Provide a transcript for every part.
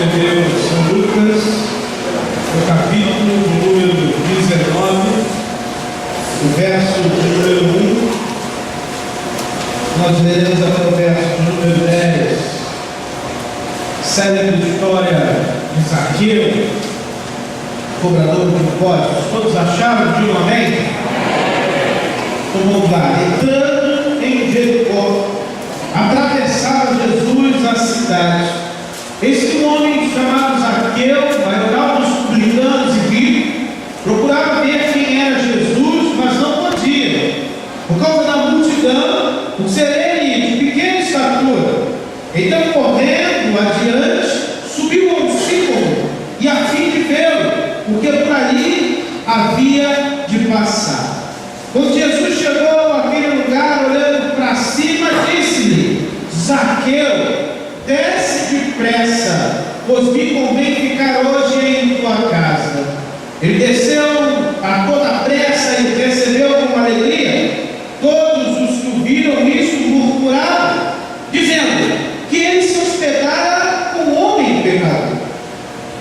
escreveu São Lucas, no capítulo número 19, o verso número 1. Nós leremos até o verso número 10. Célebre história de Zaqueu, cobrador de impostos. Todos acharam? Digam amém? Então vamos lá. Entrando em Jericó, atravessava Jesus a cidade. Eis que um homem chamado Zaqueu, maioral dos publicanos e ricos, procurava ver quem era Jesus, mas não podia, por causa da multidão, por ser ele de pequena estatura. Então, correndo adiante, subiu ao círculo, e a fim de vê-lo, porque por ali havia de passar. Quando Jesus chegou àquele lugar, olhando para cima, disse-lhe: Zaqueu, desce depressa, pois me convém ficar hoje em tua casa. Ele desceu a toda pressa e recebeu com alegria. Todos os que o viram isso murmuraram, dizendo que ele se hospedara com um homem pecador.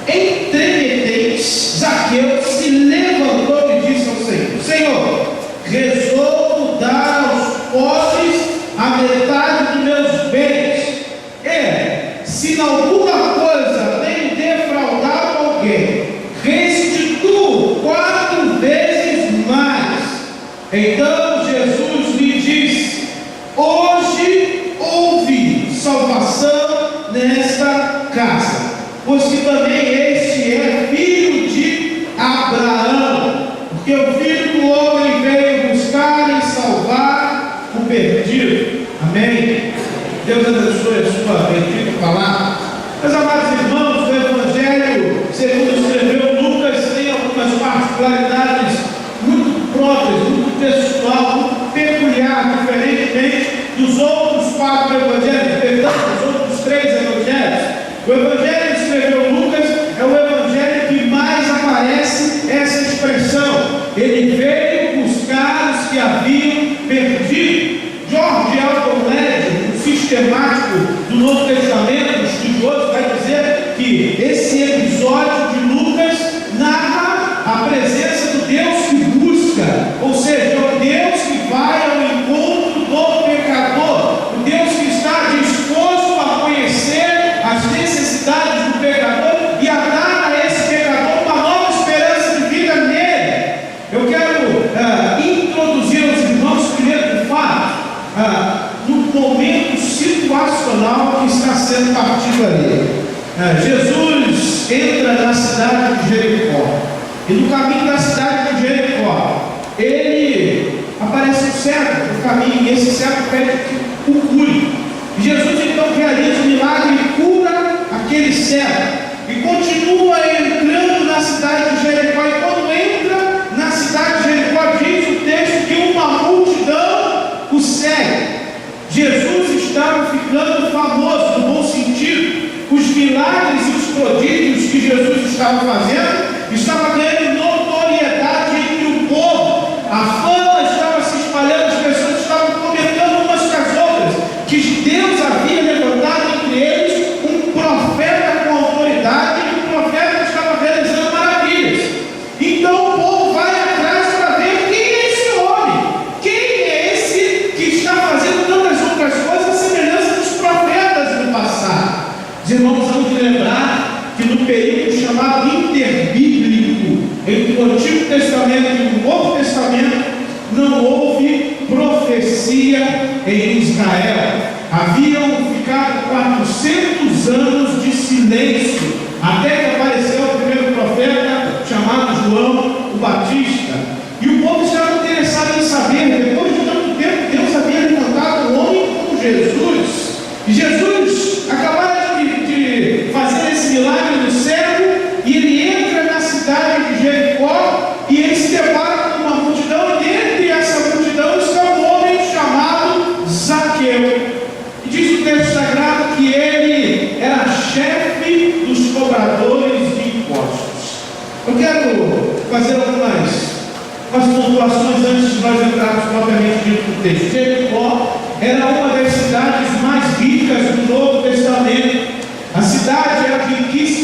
Entremetente, Zaqueu se levantou e disse ao Senhor: Senhor, resolvo dar aos pobres a metade dos meus bens. Se em alguma coisa tenho defraudado alguém, restituo 4 vezes mais. Então Jesus lhe disse: hoje houve salvação nesta casa, pois que também este é filho de Abraão, porque o Filho do Homem veio buscar e salvar o perdido. Amém? Deus abençoe a sua bendita palavra. Meus amados irmãos, o Evangelho, segundo escreveu Lucas, tem algumas particularidades muito próprias, muito pessoal, muito peculiar, diferentemente dos outros 4 evangelhos, perdão, dos outros 3 evangelhos. O Evangelho que escreveu Lucas é o Evangelho que mais aparece essa expressão: ele veio buscar os que haviam perdido. George Elton Led, um sistemático do Novo Testamento, estudioso, vai dizer que esse episódio de Lucas narra a presença do Deus que busca, ou seja, o Deus que vai ao encontro do pecador, o Deus que está disposto a conhecer as necessidades do pecador e a dar a esse pecador uma nova esperança de vida nele. Eu quero introduzir aos irmãos primeiro de fato no momento situacional que está sendo partido ali. Jesus entra na cidade de Jericó, e no caminho da cidade de Jericó, ele aparece um cego no caminho, e esse cego pede que o cure. E Jesus então realiza o milagre e cura aquele cego, e continua entrando na cidade de Jericó. E quando entra na cidade de Jericó, diz o texto que uma multidão o segue. Jesus estava ficando famoso, no bom sentido. Os milagres e os prodígios que Jesus estava fazendo estava ganhando notoriedade entre o povo. A fama estava se espalhando, as pessoas estavam comentando umas com as outras que Deus havia levantado entre eles um profeta com autoridade, e o profeta estava realizando maravilhas. Então o povo vai atrás para ver quem é esse homem, quem é esse que está fazendo tantas outras coisas à semelhança dos profetas do passado. Os irmãos vão te lembrar que no período chamado interbíblico, entre o Antigo Testamento e o Novo Testamento, não houve profecia em Israel. Haviam ficado 400 anos de silêncio, até que apareceu o primeiro profeta, chamado João o Batista. E o povo estava interessado em saber, depois de tanto tempo, Deus havia levantado um homem como Jesus. E Jesus acabara de fazer esse milagre do cego, e ele entra na cidade de Jericó, e ele se depara com uma multidão, e dentre essa multidão está um homem chamado Zaqueu. E diz o texto sagrado que ele era chefe dos cobradores de impostos. Eu quero fazer algumas pontuações antes de nós entrarmos propriamente dentro do texto. Jericó era uma das cidades mais ricas do Novo Testamento. A cidade era riquíssima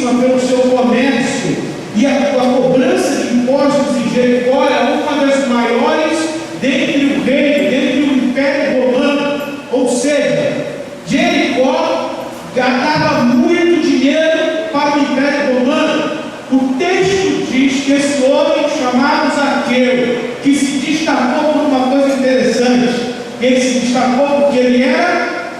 que esse homem chamado Zaqueu, que se destacou por uma coisa interessante, ele se destacou porque ele era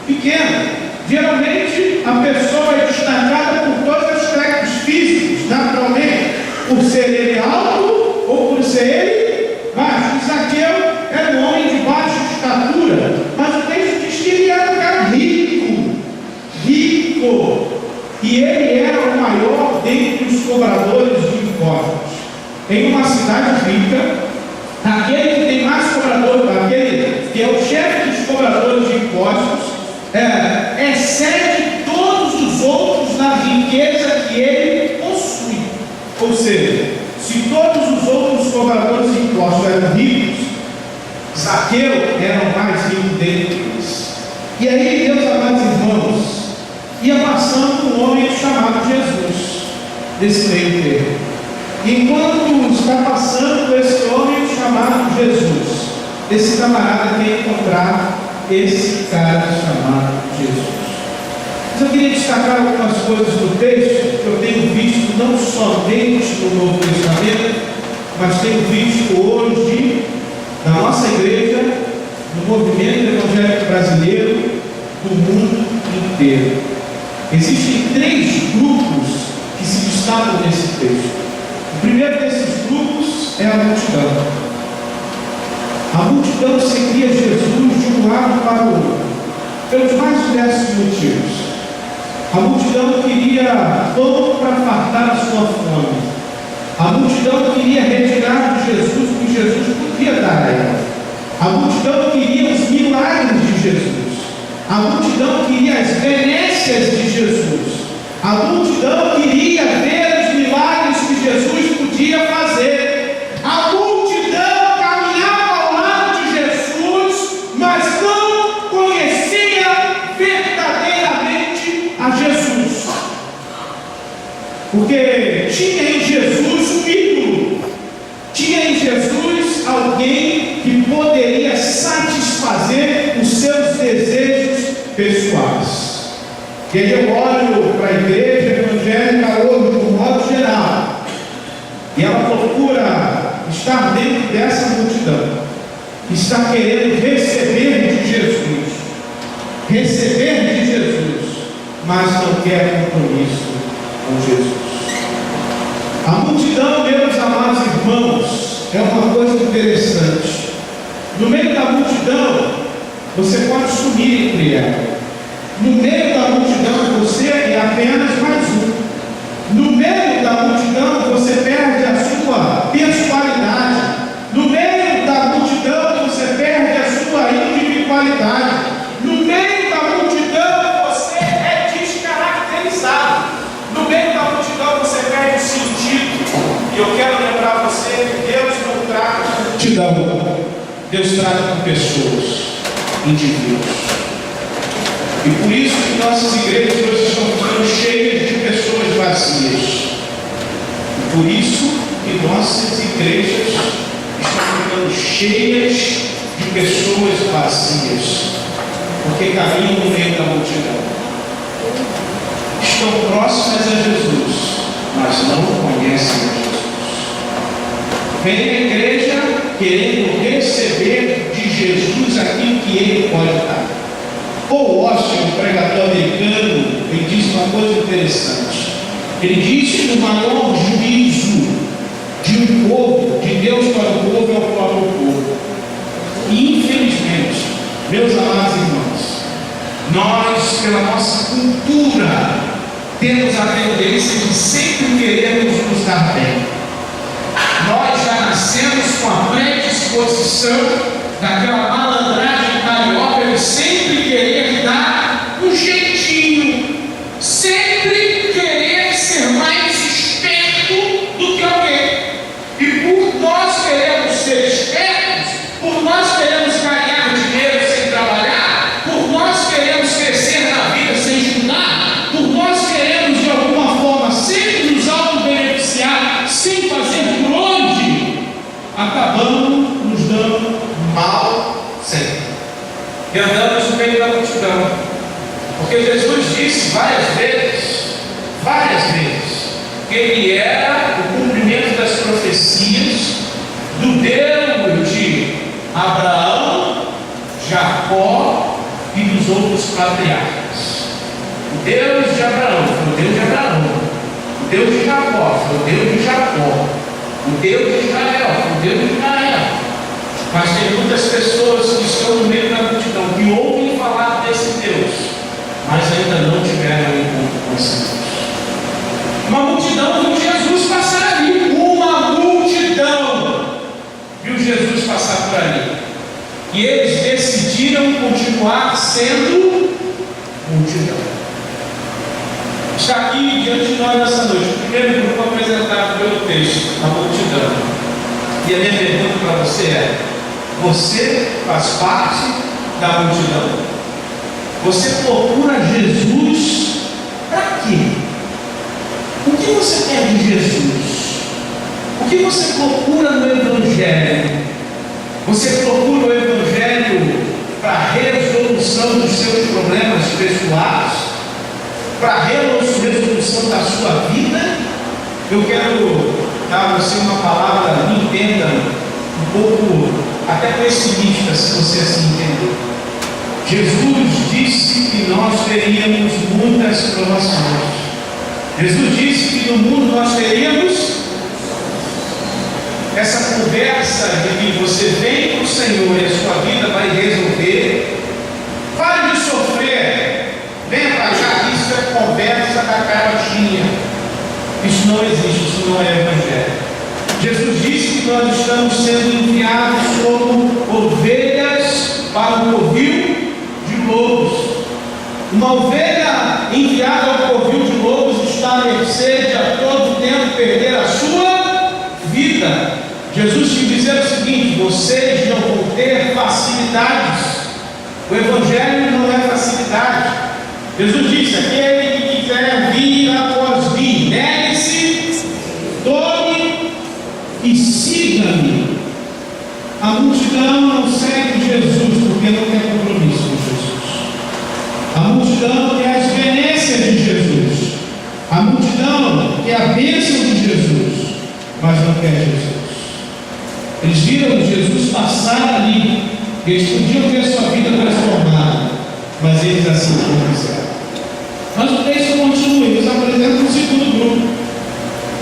pequeno. Geralmente a pessoa é destacada por todos os aspectos físicos, naturalmente, por ser ele alto ou por ser ele baixo. Zaqueu era um homem de baixa estatura, mas o texto diz que ele era um cara rico, e ele era o maior dentre os cobradores de impostos. Em uma cidade rica, aquele que tem mais cobradores, aquele que é o chefe dos cobradores de impostos, excede todos os outros na riqueza que ele possui. Ou seja, se todos os outros cobradores de impostos eram ricos, Zaqueu era o mais rico dentre eles. E aí, meus amados irmãos, ia passando um homem chamado Jesus, desse meio termo. Enquanto está passando esse homem chamado Jesus, esse camarada quer encontrar esse cara chamado Jesus. Mas eu queria destacar algumas coisas do texto que eu tenho visto não somente no Novo Testamento, mas tenho visto hoje na nossa igreja, no movimento evangélico brasileiro, do mundo inteiro. Existem 3 grupos que se destacam nesse texto. O primeiro desses grupos é a multidão. A multidão seguia Jesus de um lado para o outro, pelos mais diversos motivos. A multidão queria pão para fartar a sua fome. A multidão queria retirar de Jesus o que Jesus podia dar a ela. A multidão queria os milagres de Jesus. A multidão queria as benécias de Jesus. A multidão queria ver os milagres que Jesus podia fazer. A multidão caminhava ao lado de Jesus, mas não conhecia verdadeiramente a Jesus. Porque tinha em Jesus um ídolo. Tinha em Jesus alguém que poderia satisfazer os seus desejos pessoais. E aí eu olho para a igreja evangélica hoje, de um modo geral, e ela procura estar dentro dessa multidão, está querendo receber de Jesus, mas não quer compromisso com Jesus. A multidão, meus amados irmãos, é uma coisa interessante. No meio da multidão, você pode sumir entre ela. No meio da multidão, você é apenas mais um. No meio da multidão, você perde a sua personalidade. No meio da multidão, você perde a sua individualidade. No meio da multidão, você é descaracterizado. No meio da multidão, você perde o sentido. E eu quero lembrar você que Deus não trata com multidão. Deus trata com pessoas, indivíduos. E por isso que nossas igrejas hoje estão ficando cheias de pessoas vazias. E por isso que nossas igrejas estão ficando cheias de pessoas vazias. Porque caminham no meio da multidão. Estão próximas a Jesus, mas não conhecem a Jesus. Vem à igreja querendo receber de Jesus aquilo que Ele pode dar. Paul Washer, um pregador americano, ele diz uma coisa interessante. Ele diz que o maior juízo de um povo, de Deus para o povo, é o próprio povo. E infelizmente, meus amados irmãos, nós, pela nossa cultura, temos a tendência de sempre querermos nos dar bem. Nós já nascemos com a predisposição daquela malandragem carioca de sempre querer dar um jeitinho, sempre querer ser mais esperto do que alguém. E por nós queremos ser espertos, por nós queremos ganhar dinheiro sem trabalhar, por nós queremos crescer na vida sem estudar, por nós queremos de alguma forma sempre nos auto-beneficiar sem fazer por onde, acabamos nos dando mal sempre. E andamos no meio da multidão. Porque Jesus disse várias vezes, que Ele era o cumprimento Messias, do Deus de Abraão, Jacó e dos outros patriarcas. O Deus de Abraão foi o Deus de Abraão, o Deus de Jacó foi o Deus de Jacó, o Deus de Israel foi o Deus de Israel. Mas tem muitas pessoas que estão no meio da multidão, que ouvem falar desse Deus, mas ainda não tiveram um encontro com esse Deus. Uma multidão viu Jesus passar ali. Uma multidão viu Jesus passar por ali. E eles decidiram continuar sendo multidão. Está aqui diante de nós nessa noite o primeiro grupo apresentado pelo texto, a multidão. E a minha pergunta para você é: você faz parte da multidão? Você procura Jesus para quê? O que você quer de Jesus? O que você procura no Evangelho? Você procura o Evangelho para a resolução dos seus problemas pessoais? Para a resolução da sua vida? Eu quero dar a você uma palavra, me entenda, um pouco até pessimista, se você assim entender. Jesus disse que nós teríamos muitas provações. Jesus disse que no mundo nós teríamos essa conversa de que você vem para o Senhor e a sua vida vai resolver. Pare de sofrer, venha para cá, isso é conversa da carotinha. Isso não existe, isso não é Evangelho. Jesus disse que nós estamos sendo enviados como ovelhas para o covil de lobos. Uma ovelha enviada ao covil de lobos está à mercê de a todo tempo perder a sua vida. Jesus te dizer o seguinte: vocês não vão ter facilidades. O Evangelho não é facilidade. Jesus disse: aquele que quiser vir após mim, negue-se, tome e siga-me. A multidão não segue Jesus porque não tem compromisso com Jesus. A multidão quer as benesses de Jesus. A multidão quer a bênção de Jesus, mas não quer Jesus. Eles viram Jesus passar ali. Eles podiam ter sua vida transformada, mas eles assim não fizeram. Mas o texto continua e nos apresenta um segundo grupo.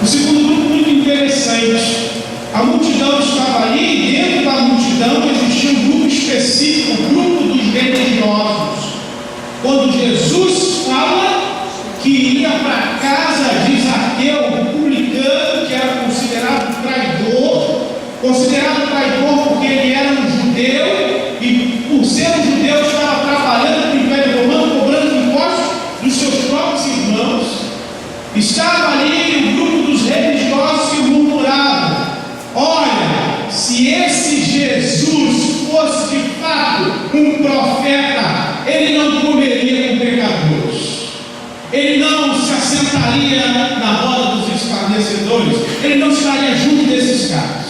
Um segundo grupo muito interessante. A multidão estava ali e dentro da multidão existia um grupo específico, o grupo dos religiosos. Quando Jesus fala que ia para a casa de Zaqueu, um publicano que era considerado traidor porque ele era um judeu e por ser um judeu estava trabalhando para o Império Romano, cobrando impostos dos seus próprios irmãos. Estava ali o grupo dos religiosos que murmuravam: olha, se esse Jesus fosse de fato um profeta, ele não comeria com pecadores, ele não se assentaria na roda dos escarnecedores, ele não estaria junto desses caras.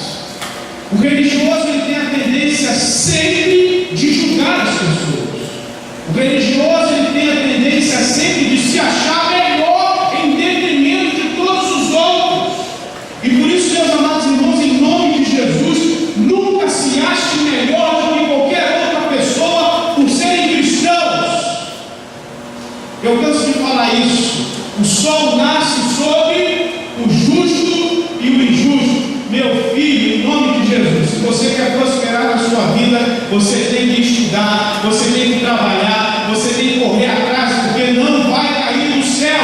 O religioso ele tem a tendência sempre de julgar as pessoas. O religioso ele tem a tendência sempre de se achar melhor em detrimento de todos os outros. E por isso, meus amados irmãos, em nome de Jesus, nunca se ache melhor do que qualquer outra pessoa por serem cristãos. Eu canso de falar isso. O sol nasce sobre o justo e o injusto. Meu filho, em nome de Jesus, se você quer prosperar na sua vida, você tem que estudar, você tem que trabalhar, você tem que correr atrás, porque não vai cair do céu.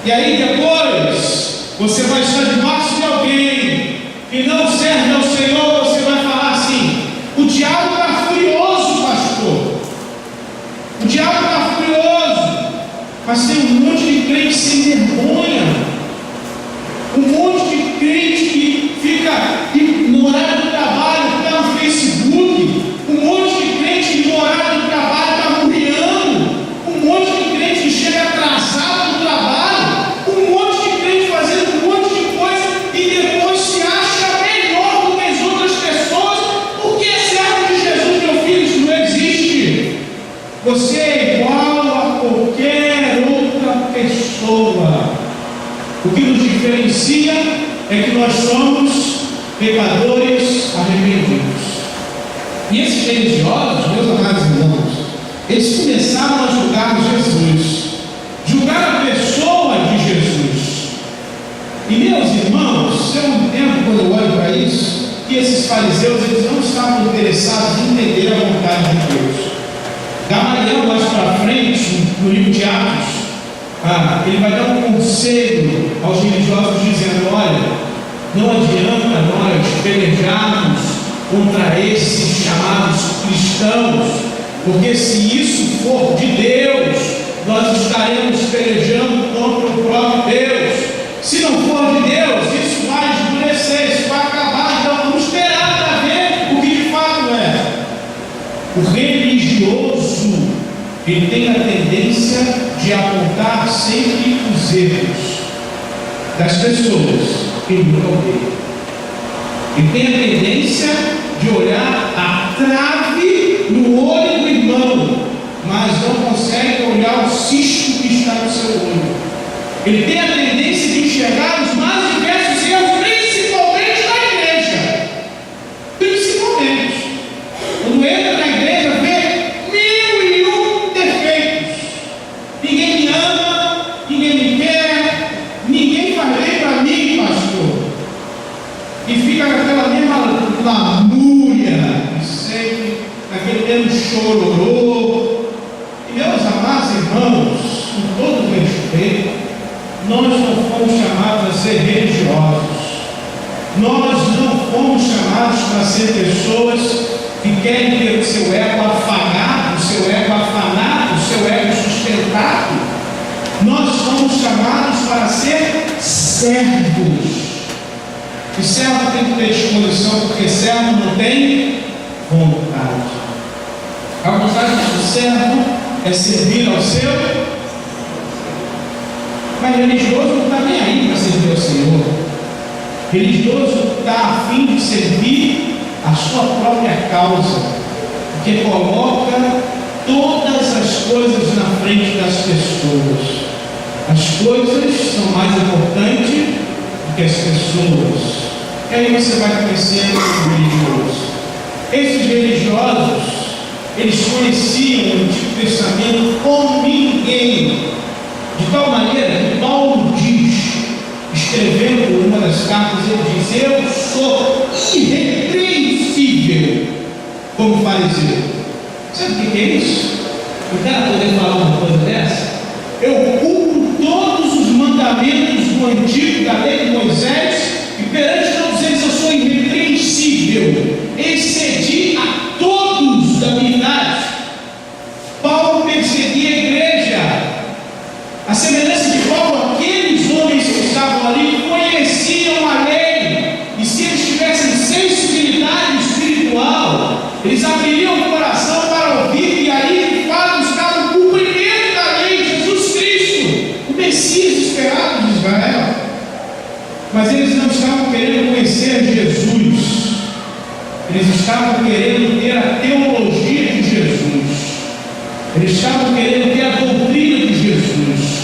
E aí depois, você vai estar debaixo de alguém que não serve ao Senhor, você vai falar assim: o diabo está furioso, pastor. O diabo está furioso. Mas tem um monte de crente sem vergonha. Um monte de crente que fica no horário do trabalho, está no Facebook. Um monte de crente que no horário do trabalho está murriando. Um monte de crente que chega atrasado do trabalho. Um monte de crente fazendo um monte de coisa e depois se acha melhor do que as outras pessoas. Porque é servo de Jesus, meu filho, isso não existe. Você é igual a qualquer outra pessoa. O que nos diferencia é que nós somos pecadores arrependidos. E esses religiosos, meus amados irmãos, eles começaram a julgar Jesus, julgar a pessoa de Jesus. E meus irmãos, eu entendo quando eu olho para isso, que esses fariseus eles não estavam interessados em entender a vontade de Deus. Gamaliel, mais para frente, no livro de Atos, ele vai dar um conselho aos religiosos dizendo: olha, não adianta nós pelejarmos contra esses chamados cristãos, porque se isso for de Deus, nós estaremos pelejando contra o próprio Deus. Se não for de Deus, isso vai esmorecer, isso vai acabar. Então vamos esperar para ver o que de fato é. O religioso, ele tem a tendência de apontar sempre os erros das pessoas que ele nunca ouviu. Ele tem a tendência de olhar a trave no olho do irmão, mas não consegue olhar o cisto que está no seu olho. Ele tem a tendência de enxergar os mais diversos erros, principalmente na igreja. Principalmente. Quando entra na igreja, vê 1001 defeitos. Ninguém me ama, ninguém me quer, ninguém faz bem para mim, pastor. E fica naquela mesma lamúria, sempre, naquele mesmo chororô. E meus amados irmãos, com todo respeito, nós não fomos chamados a ser religiosos. Nós não fomos chamados para ser pessoas que querem ter o seu ego afagado, o seu ego afanado, o seu ego sustentado. Nós fomos chamados para ser servos. E servo tem que ter disposição, porque servo não tem vontade. A vontade do servo é servir ao seu. Mas religioso não está nem aí para servir ao Senhor. Religioso está a fim de servir a sua própria causa, porque coloca todas as coisas na frente das pessoas. As coisas são mais importantes do que as pessoas. E aí você vai conhecendo os religiosos. Esses religiosos, eles conheciam o Antigo Testamento como ninguém. De tal maneira que Paulo diz, escrevendo uma das cartas, ele diz: eu sou irrepreensível como fariseu. Sabe o que é isso? O cara poder falar uma coisa dessa? Eu cumpro todos os mandamentos do Antigo, da lei de Moisés, e perante todos eles eu sou irrepreensível. Excedi a todos da minha idade. Paulo perseguia a igreja. A semelhança de Paulo, aqueles homens que estavam ali conheciam a lei, e se eles tivessem sensibilidade espiritual, eles abririam o coração para ouvir, e aí de fato estava o cumprimento da lei de Jesus Cristo, o Messias esperado de Israel. Mas eles não estavam querendo conhecer Jesus, eles estavam querendo ter a teologia de Jesus, eles estavam querendo ter a doutrina de Jesus.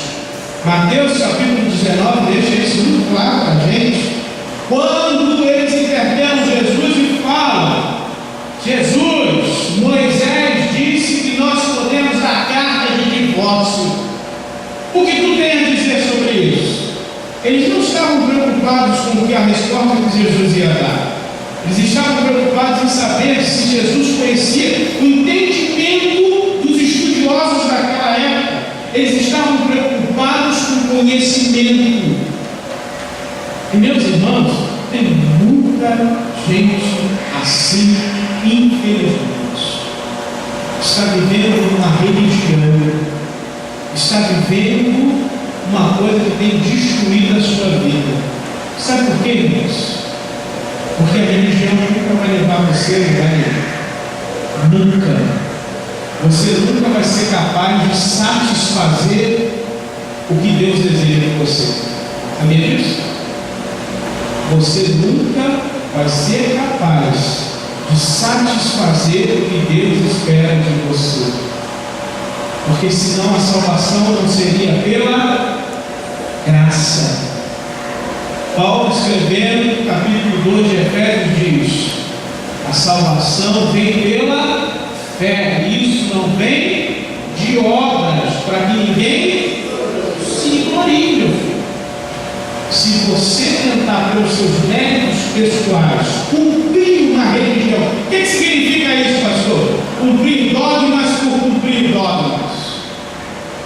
Mateus capítulo 19 deixa isso muito claro para a gente. Quando eles interpelam Jesus e falam: Jesus, Moisés disse que nós podemos dar carta de divórcio. O que tu tens a dizer sobre isso? Eles não estavam preocupados com a resposta que Jesus ia dar. Eles estavam preocupados em saber se Jesus conhecia o entendimento dos estudiosos daquela época. Eles estavam preocupados com o conhecimento. E meus irmãos, tem muita gente assim, infelizmente. Está vivendo uma religião, está vivendo uma coisa que tem destruído a sua vida. Sabe por quê, irmãos? Porque a religião nunca vai levar você a lugar nenhum. Nunca. Você nunca vai ser capaz de satisfazer o que Deus deseja de você. Sabia disso? Você nunca vai ser capaz de satisfazer o que Deus espera de você. Porque senão a salvação não seria pela graça. Paulo, escrevendo, capítulo 2 de Efésios, diz: a salvação vem pela fé. Isso não vem de obras, para que ninguém se glorie, meu filho. Se você tentar, pelos seus méritos pessoais, cumprir uma religião, o que significa isso, pastor? Cumprir dogmas por cumprir dogmas.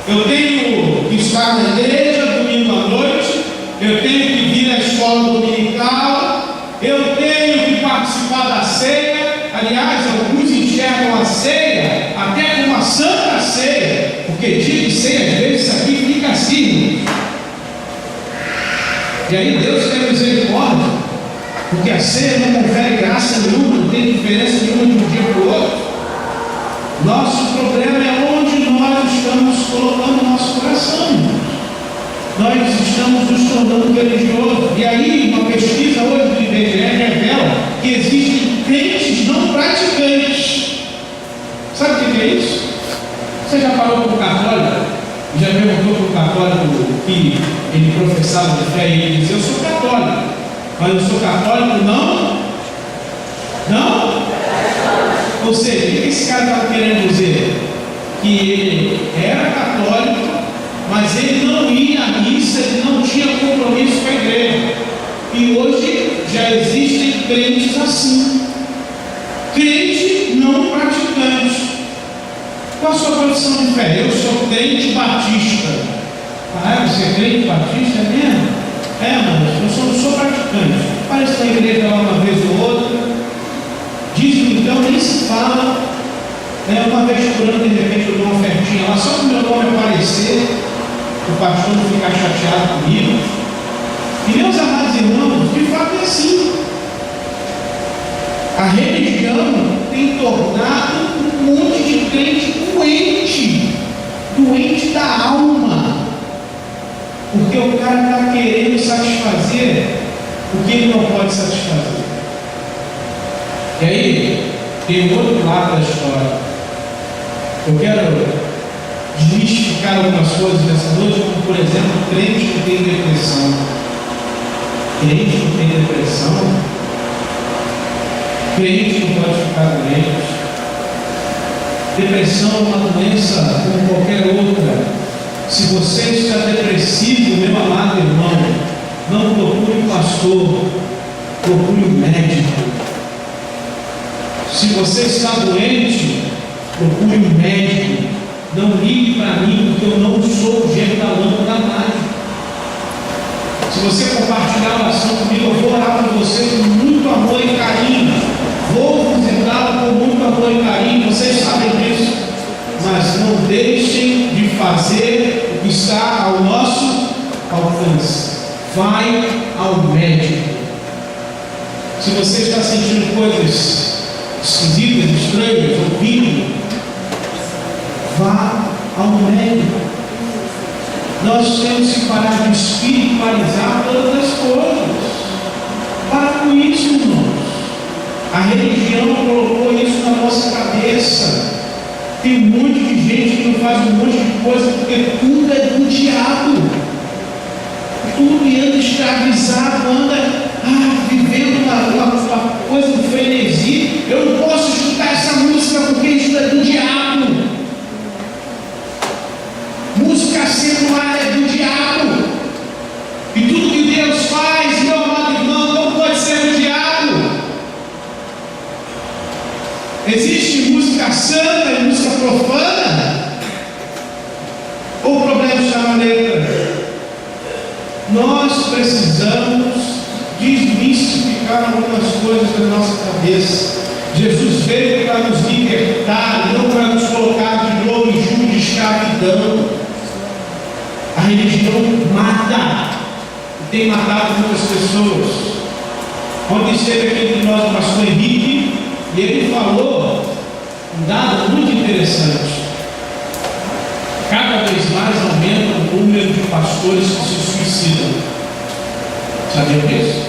Eu tenho que estar na igreja domingo à noite, eu tenho que vir à escola dominical, eu tenho que participar da ceia. Aliás, alguns enxergam a ceia até como uma santa ceia, porque dia de ceia, às vezes, isso aqui fica assim. E aí Deus tem misericórdia, porque a ceia não confere graça nenhuma, não tem diferença nenhuma de um dia para o outro. Nosso problema é onde nós estamos colocando o nosso coração. Nós estamos nos tornando religiosos. E aí, uma pesquisa hoje do IBGE revela que existem crentes não praticantes. Sabe o que é isso? Você já falou com o católico? Já perguntou para o católico que ele professava de fé e ele dizia: eu sou católico, mas eu sou católico não? Não? Ou seja, o que esse cara estava querendo dizer? Que ele era católico, mas ele não ia à missa, ele não tinha compromisso com a igreja. E hoje já existem crentes assim, crente não praticante. Qual a sua profissão de fé? Eu sou crente batista. Ah, você é crente batista mesmo? Mas eu não sou praticante. Parece na igreja lá uma vez ou outra. Dízimo então nem se fala. Uma vez por ano, de repente, eu dou uma ofertinha lá, só para o meu nome aparecer, o pastor não ficar chateado comigo. E meus amados irmãos, de fato é assim. A religião tem tornado um monte de crente doente da alma, porque o cara está querendo satisfazer o que ele não pode satisfazer. E aí, tem um outro lado da história. Eu quero desmistificar algumas coisas nessa noite, como por exemplo, crente que tem depressão. Crente que tem depressão, crente não pode ficar doente. Depressão é uma doença como qualquer outra. Se você está depressivo, meu amado irmão, não procure um pastor, procure um médico. Se você está doente, procure um médico. Não ligue para mim, porque eu não sou o gênio da lâmpada mágica. Se você compartilhar a oração comigo, eu vou orar por você com muito amor e carinho. Vou visitá-lo com muito amor e carinho, vocês sabem disso. Mas não deixem de fazer o que está ao nosso alcance. Vai ao médico. Se você está sentindo coisas esquisitas, estranhas, ouvindo, vá ao médico. Nós temos que parar de espiritualizar todas as coisas. Para com isso, irmãos. A religião colocou isso na nossa cabeça. Tem um monte de gente que não faz um monte de coisa porque tudo é do diabo. Tudo anda escravizado, anda vivendo uma coisa de frenesi. Eu não posso escutar essa música porque isso é do diabo. Música secular é do diabo. E tudo que Deus faz, meu amado irmão, não pode ser do diabo. Existe música santa e música profana? Ou o problema está na letra? Nós precisamos desmistificar algumas coisas da nossa cabeça. Jesus veio para nos libertar, não para nos colocar de novo em jugo de escravidão. A religião mata, e tem matado muitas pessoas. Ontem esteve aqui entre nós o pastor Henrique, e ele falou um dado muito interessante. Cada vez mais aumenta o número de pastores que se suicidam. Sabia disso?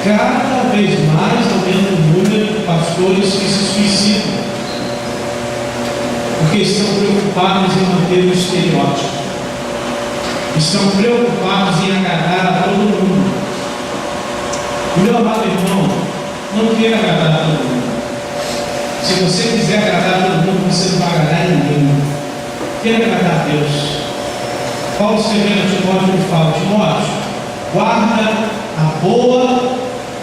Cada vez mais aumenta o número de pastores que se suicidam, porque estão preocupados em manter o estereótipo. estão preocupados em agradar a todo mundo. Meu amado irmão, não queira agradar a todo mundo. Se você quiser agradar a todo mundo, você não vai agradar a ninguém. Queira agradar a Deus. Paulo escrevendo a Timóteo, ele fala: Timóteo, guarda a boa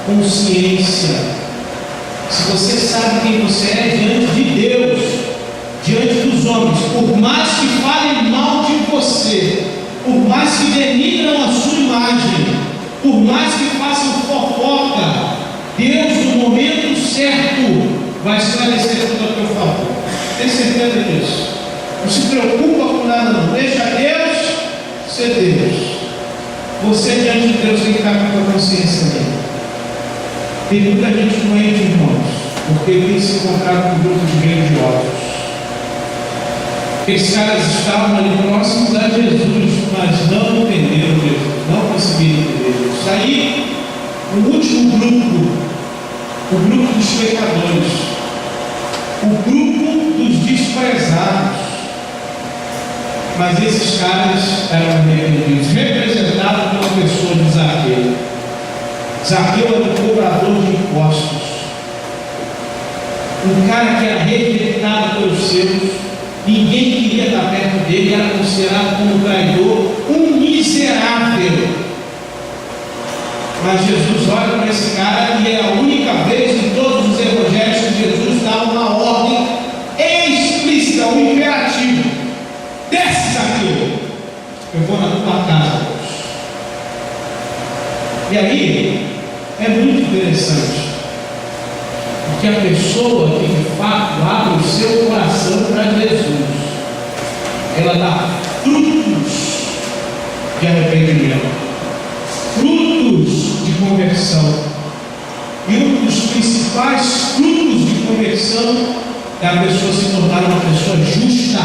consciência. Se você sabe quem você é diante de Deus, diante dos homens, por mais que falem mal de você, por mais que denigram a sua imagem, por mais que façam fofoca, Deus, no momento certo, vai esclarecer tudo a teu favor. Tem certeza disso? Não se preocupa com nada, não. Deixa Deus ser Deus. Você diante de Deus tem que estar com a tua consciência dele. Tem muita gente doente, irmãos, porque tem se encontrado com um grupo de religiosos. Esses caras estavam ali próximos a Jesus, mas não entenderam Jesus, não conseguiram entender Jesus. Aí, o último grupo, o grupo dos pecadores, o grupo dos desprezados. Mas esses caras eram arrependidos, representados pela pessoa de Zaqueu. Zaqueu era um cobrador de impostos, um cara que era rejeitado pelos seus, ninguém queria estar perto dele, era considerado como um traidor, um miserável. Mas Jesus olha para esse cara e é a única vez em todos os evangelhos que Jesus dá uma ordem explícita, um imperativo: desce, Zaqueu, eu vou na tua casa. E aí é muito interessante, porque a pessoa que de fato abre o seu coração para Jesus, ela dá frutos de arrependimento, frutos de conversão. E um dos principais frutos de conversão é a pessoa se tornar uma pessoa justa,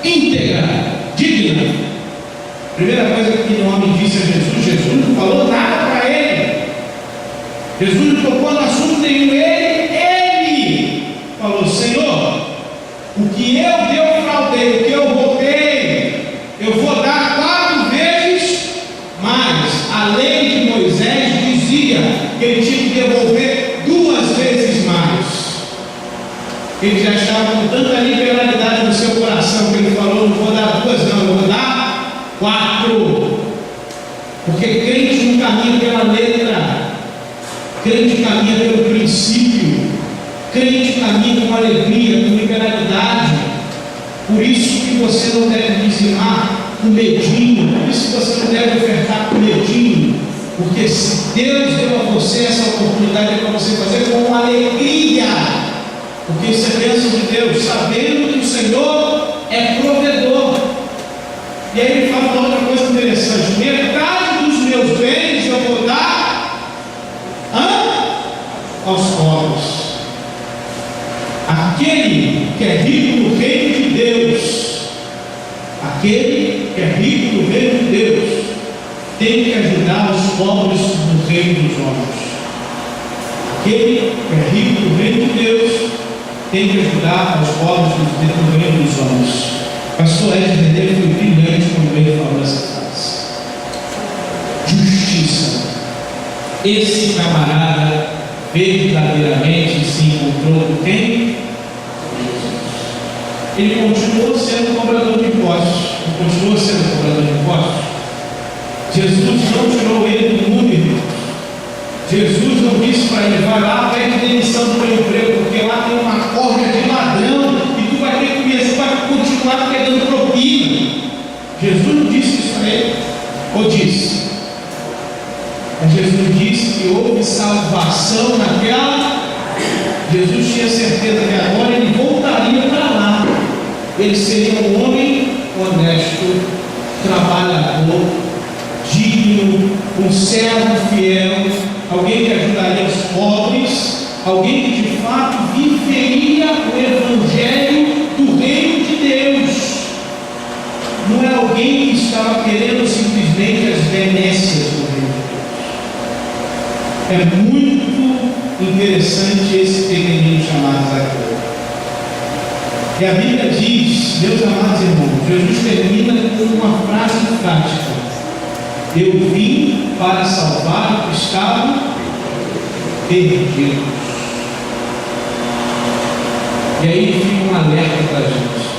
íntegra, digna. Primeira coisa que o homem disse a Jesus, Jesus não falou nada para ele. Jesus não tocou no assunto nenhum. Ele falou: Senhor, o que eu defraudei, o que eu roubei, eu vou dar 4 vezes mais. A lei de Moisés dizia que ele tinha que devolver 2 vezes mais. Ele já estava com tanta liberalidade no seu coração que ele falou: não vou dar 2, não, eu vou dar 4. Porque crente não caminha pela letra, crente caminha pelo princípio, crente caminha com alegria, com liberalidade. Por isso que você não deve dizimar com medinho, por isso que você não deve ofertar com medinho, porque se Deus deu a você essa oportunidade para você fazer com alegria, porque isso é bênção de Deus, sabendo que o Senhor é provedor. E aí ele fala uma outra coisa interessante: metade dos meus bens eu vou dar aos pobres. Aquele que é rico no reino de Deus, aquele que é rico no reino de Deus, tem que ajudar os pobres no reino dos homens. Aquele que é rico no reino de Deus tem que ajudar os pobres no reino dos homens. Pastor Ed Renner foi brilhante quando ele falou essa frase: justiça. Esse camarada verdadeiramente se encontrou com quem? Ele continuou sendo cobrador de impostos. Ele continuou sendo cobrador de impostos. Jesus não tirou ele do mundo, irmãos. Jesus não disse para ele: vai lá, pede demissão do teu emprego, porque lá tem uma corda de ladrão e tu vai ter que começar, vai continuar pegando propina. Jesus não disse isso para ele, ou disse? Mas Jesus disse que houve salvação naquela. Jesus tinha certeza que agora ele voltaria para lá. Ele seria um homem honesto, trabalhador, digno, um servo fiel, alguém que ajudaria os pobres, alguém que de fato viveria o evangelho do reino de Deus. Não é alguém que estava querendo simplesmente as benécias do reino de Deus. É muito interessante esse pequenino chamado Zaqueu. E a Bíblia diz, meus amados irmãos, Jesus termina com uma frase prática: eu vim para salvar o que estava perdido. E aí fica um alerta para a gente: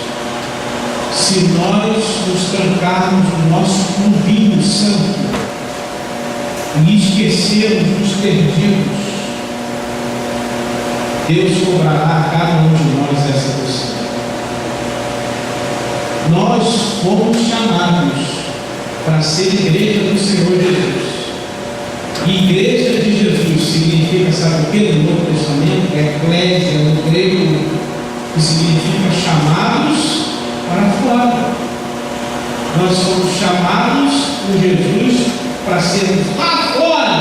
se nós nos trancarmos no nosso clubinho santo e esquecermos dos perdidos, Deus cobrará a cada um de nós essa questão. Nós fomos chamados para ser igreja do Senhor Jesus. E igreja de Jesus significa, sabe o que no Novo Testamento? Eclésia, no grego, que significa chamados para fora. Nós somos chamados por Jesus para sermos lá fora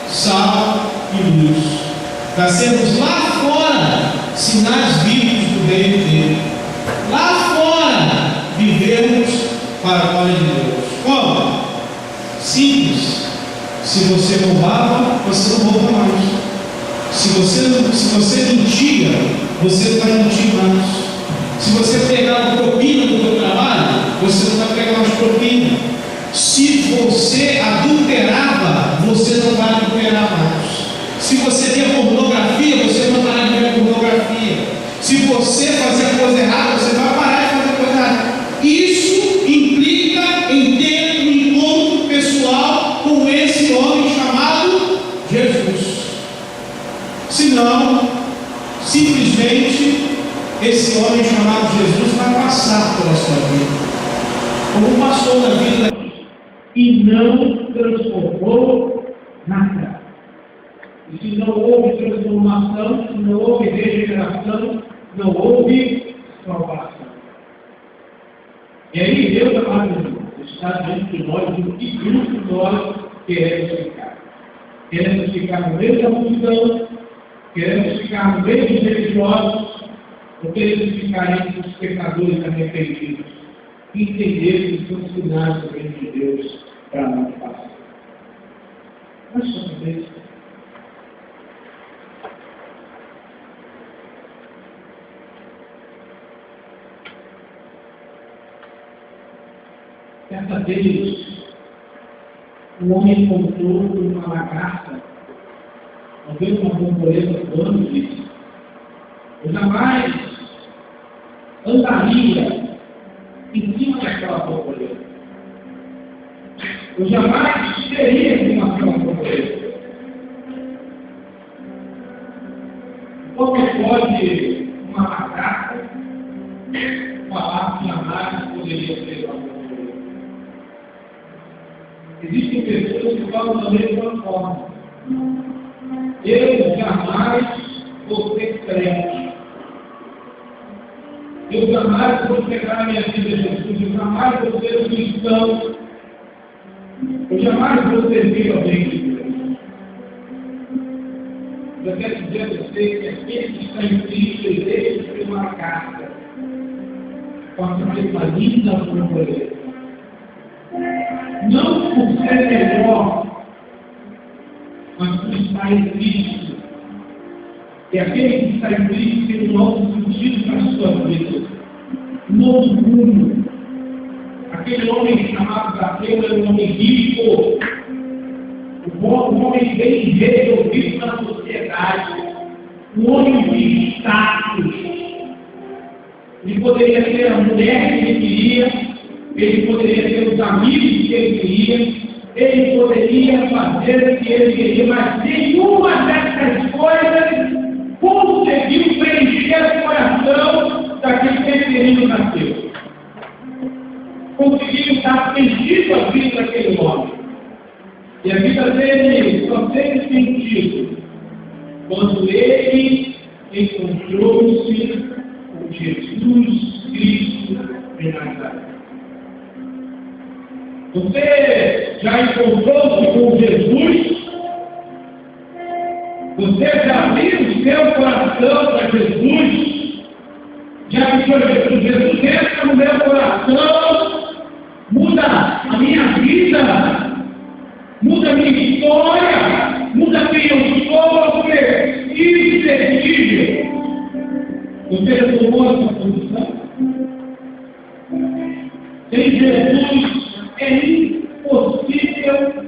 sal e luz, para sermos lá fora sinais vivos do reino dele, lá fora vivemos para a glória de Deus. Como? Simples. Se você roubava, você não rouba mais. Se você mentia, você não vai mentir mais. Se você pegava propina no seu trabalho, você não vai pegar mais propina. Se você adulterava, você não vai adulterar mais. Se você via pornografia, você não vai ver pornografia. Se você fazia coisa errada, você vai parar de fazer coisa errada. Isso implica em ter um encontro pessoal com esse homem chamado Jesus. Senão, simplesmente, esse homem chamado Jesus vai passar pela sua vida, como passou na vida, e não transformou nada. E se não houve transformação, se não houve regeneração, não houve salvação. E aí Deus, amado, está diante de nós em que grupo nós queremos ficar. Queremos ficar no meio da multidão, queremos ficar no meio dos religiosos, ou queremos ficar entre os pecadores arrependidos, e entender que são sinais do reino de Deus para nós passar. Mas só uma vez. Certa vez, um homem encontrou uma lagarta, talvez uma borboleta voando, e disse: eu jamais andaria em cima daquela borboleta. Eu jamais teria em cima daquela borboleta. Como pode uma lagarta falar que jamais poderia ser uma borboleta? Existem pessoas que falam da mesma forma. Eu jamais vou ser crente. Eu jamais vou pegar a minha vida de Jesus. Eu jamais vou ser um cristão. Eu jamais vou servir ao reino de Deus. Eu quero dizer a você que aquele que está em Cristo, ele deixa de ser uma carta com uma linda borboleta. Não por ser melhor, mas por estar em Cristo. E aquele que está em Cristo tem um novo sentido para a sua vida, um novo rumo. Aquele homem chamado Zaqueu era um homem rico, um homem bem resolvido na sociedade, um homem de status. Ele poderia ter a mulher que ele queria, ele poderia ter os amigos que ele queria, ele poderia fazer o que ele queria, mas nenhuma dessas coisas conseguiu preencher o coração daquele que ele nasceu. Conseguiu dar sentido à vida daquele homem. E a vida dele só teve sentido quando ele encontrou-se com Jesus Cristo de Nazaré. Você já encontrou-se com Jesus? Você já abriu o seu coração para Jesus? Já pensou Jesus? Jesus entra no meu coração, muda a minha vida, muda a minha história, muda quem eu sou, porque isso é terrível. Você tomou essa posição. Sem Jesus é impossível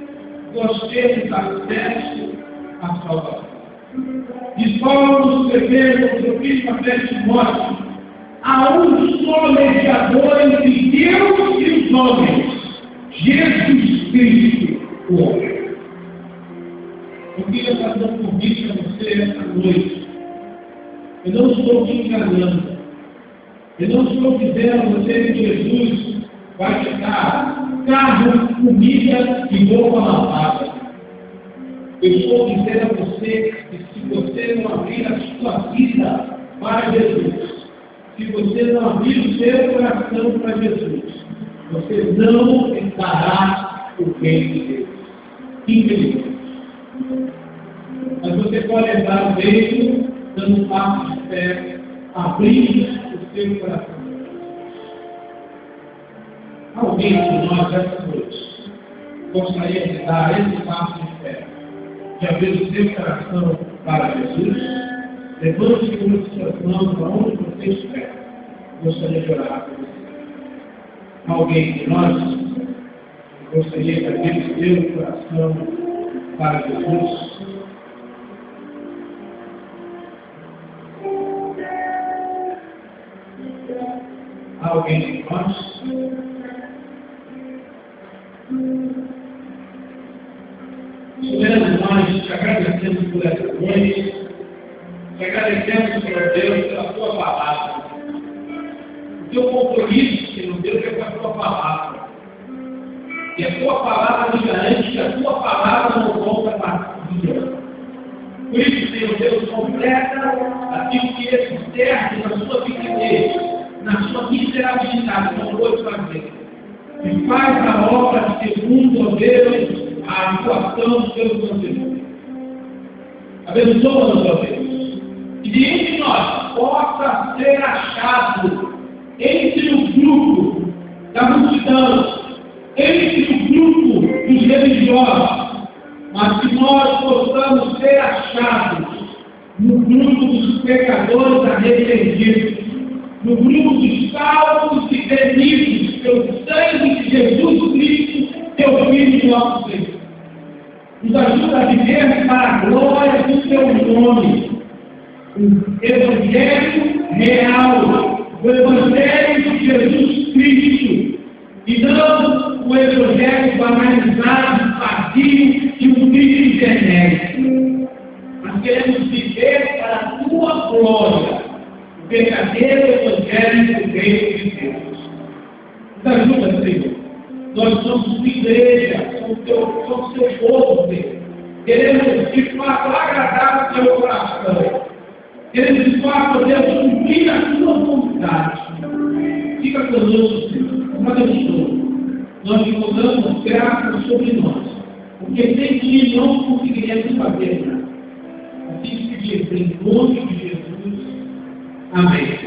nós termos acesso à salvação. Diz Paulo escrevendo no seu filho a Timóteo: há um só mediador entre Deus e os homens, Jesus Cristo, o homem. Eu queria fazer um convite a você esta noite. Eu não estou te enganando. Eu não estou dizendo a você que Jesus vai te dar carro, comida e roupa lavada. Eu estou dizendo a você que se você não abrir a sua vida para Jesus, se você não abrir o seu coração para Jesus, você não entrará o reino de Deus. Infelizmente. Mas você pode entrar no reino dando um passo de fé, abrindo o seu coração. Alguém de nós, essa noite, gostaria de dar esse passo de fé, de abrir o seu coração para Jesus? Levante com as suas mãos aonde você estiver. Gostaria de orar por você. Alguém de nós gostaria de abrir o seu coração para Jesus? Alguém de nós? Senhor, nós te agradecemos por essa noite, te agradecemos, Senhor Deus, pela tua palavra, o teu compromisso, Senhor Deus, é com a tua palavra, e a tua palavra nos garante que a tua palavra não volta vazia. Por isso, Senhor Deus, completa aquilo que esse servo na sua pequenez, na sua miserabilidade não pôde fazer, e faz a obra segundo, ó Deus, a atuação do teu conteúdo. Abençoa-nos, ó Deus. E diante de nós possa ser achado entre o grupo da multidão, entre o grupo dos religiosos, mas que nós possamos ser achados no grupo dos pecadores arrependidos, no grupo dos salvos e remidos pelo sangue de Jesus Cristo, teu Filho e nosso Senhor. Nos ajuda a viver para a glória do teu nome. O Evangelho real, o Evangelho de Jesus Cristo, e não o Evangelho banalizado, vazio e um Cristo genérico. Nós queremos viver para a tua glória, o verdadeiro Evangelho do reino de Deus. Nos ajuda, Senhor. Nós somos tua igreja, somos teu povo, Senhor. Queremos, de fato, agradar o teu coração. Queremos, de fato, Deus, cumprir a tua vontade. Fica conosco, Senhor. Nos abençoa. Nós te rogamos graça sobre nós, porque sem ti não conseguiríamos fazer nada. Assim que pedimos, em nome de Jesus. Amém.